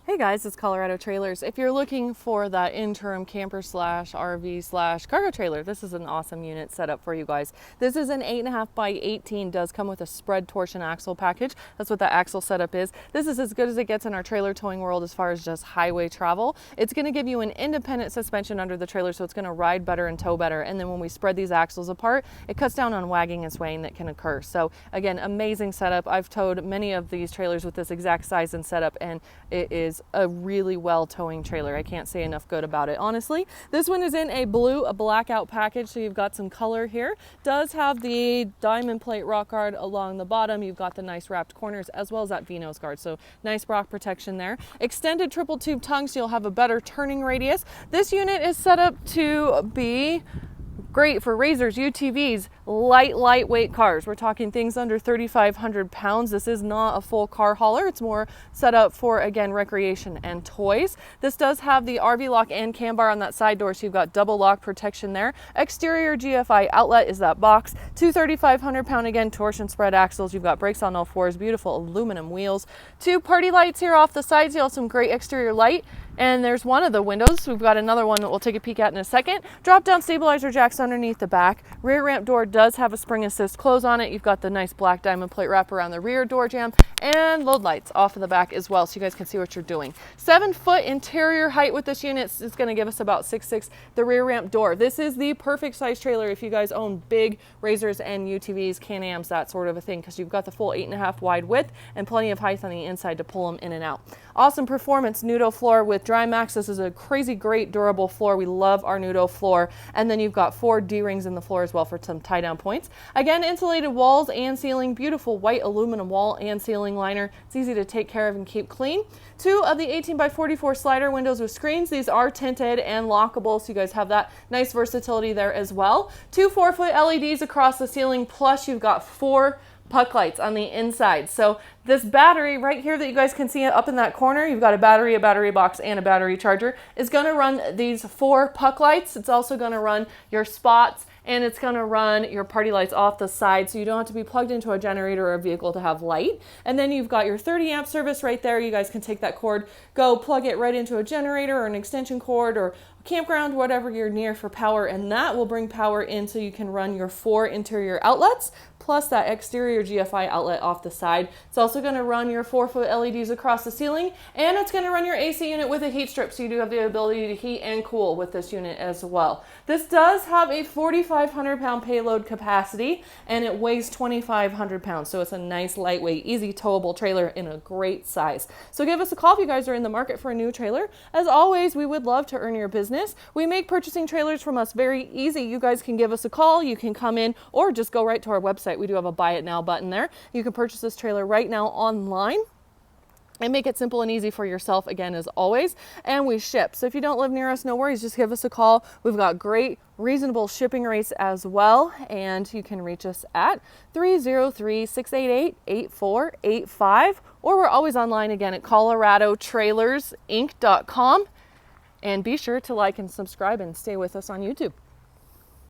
Hey guys, it's Colorado Trailers. If you're looking for that interim camper slash RV slash cargo trailer, this is an awesome unit set up for you guys. This is an 8.5 by 18, does come with a spread torsion axle package. That's what the axle setup is. This is as good as it gets in our trailer towing world as far as just highway travel. It's going to give you an independent suspension under the trailer, so it's going to ride better and tow better. And then when we spread these axles apart, it cuts down on wagging and swaying that can occur. So again, amazing setup. I've towed many of these trailers with this exact size and setup, and it is a really well towing trailer. I can't say enough good about it, honestly. This one is in a blackout package, so you've got some color here. Does have the diamond plate rock guard along the bottom. You've got the nice wrapped corners as well as that V-nose guard, so nice rock protection there. Extended triple tube tongue, so you'll have a better turning radius. This unit is set up to be great for razors, UTVs, lightweight cars. We're talking things under 3,500 pounds. This is not a full car hauler. It's more set up for, again, recreation and toys. This does have the RV lock and cam bar on that side door, so you've got double lock protection there. Exterior GFI outlet is that box. Two 3,500 pound, again, torsion spread axles. You've got brakes on all fours, beautiful aluminum wheels. Two party lights here off the sides. You have some great exterior light. And there's one of the windows. We've got another one that we'll take a peek at in a second. Drop down stabilizer jacks underneath the back. Rear ramp door does have a spring assist close on it. You've got the nice black diamond plate wrap around the rear door jamb, and load lights off of the back as well, so you guys can see what you're doing. 7-foot interior height with this unit is going to give us about 6'6". The rear ramp door. This is the perfect size trailer if you guys own big razors and UTVs, Can-Ams, that sort of a thing, because you've got the full 8.5 wide width and plenty of height on the inside to pull them in and out. Awesome performance Nudo floor with dry maxx. This is a crazy great durable floor. We love our Nudo floor. And then you've got 4 D-rings in the floor as well for some tie down points. Again, insulated walls and ceiling, beautiful white aluminum wall and ceiling liner. It's easy to take care of and keep clean. 2 of the 18 by 44 slider windows with screens. These are tinted and lockable, so you guys have that nice versatility there as well. 2 4-foot LEDs across the ceiling, plus you've got 4 puck lights on the inside. So this battery right here that you guys can see up in that corner, you've got a battery box, and a battery charger, is going to run these 4 puck lights. It's also going to run your spots, and it's going to run your party lights off the side, so you don't have to be plugged into a generator or a vehicle to have light. And then you've got your 30 amp service right there. You guys can take that cord, go plug it right into a generator or an extension cord or campground, whatever you're near for power, and that will bring power in so you can run your 4 interior outlets plus that exterior GFI outlet off the side. It's also going to run your 4-foot LEDs across the ceiling, and it's going to run your AC unit with a heat strip, so you do have the ability to heat and cool with this unit as well. This does have a 4,500 pound payload capacity, and it weighs 2,500 pounds, so it's a nice lightweight, easy towable trailer in a great size. So give us a call if you guys are in the market for a new trailer. As always, we would love to earn your business. We make purchasing trailers from us very easy. You guys can give us a call, you can come in, or just go right to our website. We do have a buy it now button there. You can purchase this trailer right now online and make it simple and easy for yourself, again, as always. And we ship. So if you don't live near us, no worries, just give us a call. We've got great, reasonable shipping rates as well. And you can reach us at 303-688-8485, or we're always online again at coloradotrailersinc.com. And be sure to like and subscribe and stay with us on YouTube.